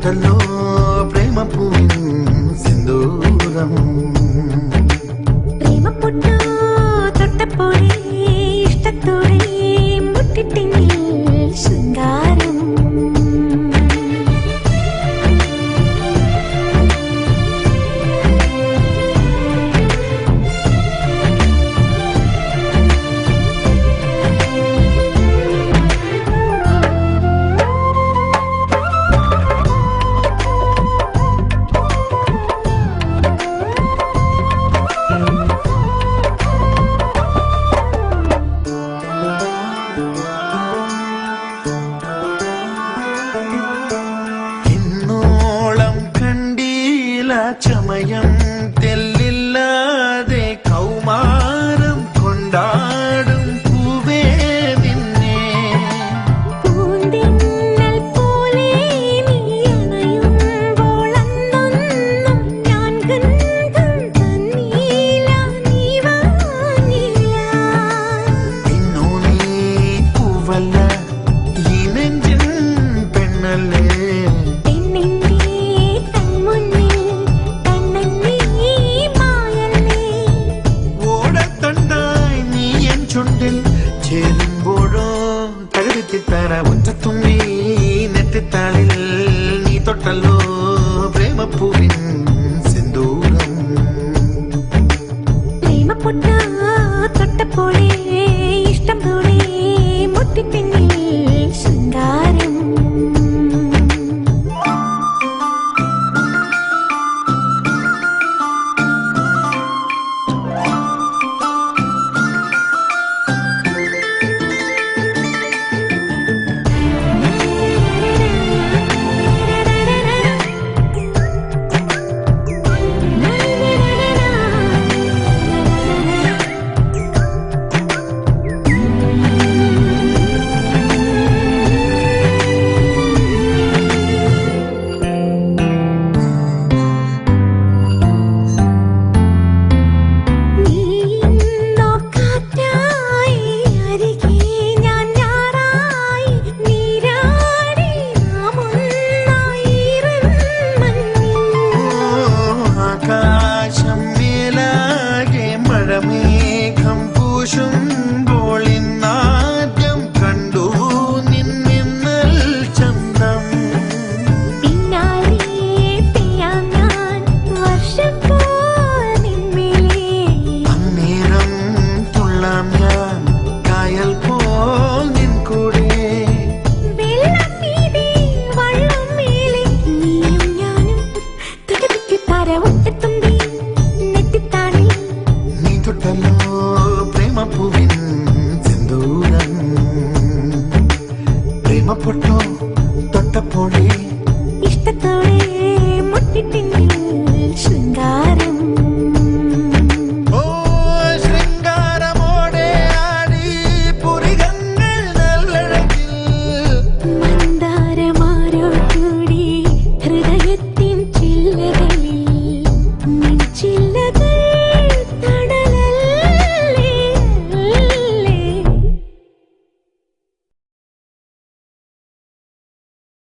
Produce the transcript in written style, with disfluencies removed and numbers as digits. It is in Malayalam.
തൊട്ടല്ലോ പ്രേമ പൂവിൻ സിന്ദൂരം പ്രേമപ്പൊട്ടു തൊട്ടപ്പോഴേ ഇഷ്ടത്തോടെ മുട്ടിട്ടെങ്കിൽ ശൃംഗാരം ചമയം തെല്ലില്ലാതെ കൗമാരം കൊണ്ടാടും പൂവേ നിന്നെ പൂന്തിന്നൽ പോലെ നീ അണയുമ്പോൾ അന്നൊന്നും ഞാൻ ഗന്ധം തന്നീല നീ വാങ്ങില്ല ഇന്നു നീ പൂവല്ല ഈ നെഞ്ചിൻ പെണ്ണല്ലേ ചേരുമ്പോഴോ തഴുതിത്തറ ഒറ്റത്തുമ്പി നെറ്റിത്താളിൽ നീ തൊട്ടല്ലോ പ്രേമപ്പൂവിൻ സിന്ദൂരം പ്രേമപ്പൊട്ട തൊട്ടപ്പോഴേ ഇഷ്ടം പോലെ മുട്ടിപ്പിന്നിൽ ശൃംഗാരം മേഘം പൂശുമ്പോൾ ഇന്നാദ്യം കണ്ടു നിന്നിന്നൽ ചന്തം പിന്നാലെ പെയ്യാൻ ഞാൻ വർഷം പോൽ നിന്മേലേ അന്നേരം തുള്ളാം ഞാൻ കായൽ പോൽ നിൻ കൂടെ വെള്ളം മീതെ വള്ളം മേലെ നീയും ഞാനും തുകതിക്ക് തര ഒറ്റത്തുമ്പി നെറ്റിത്താളിൽ തൊട്ടല്ലോ പ്രേമ പൂവി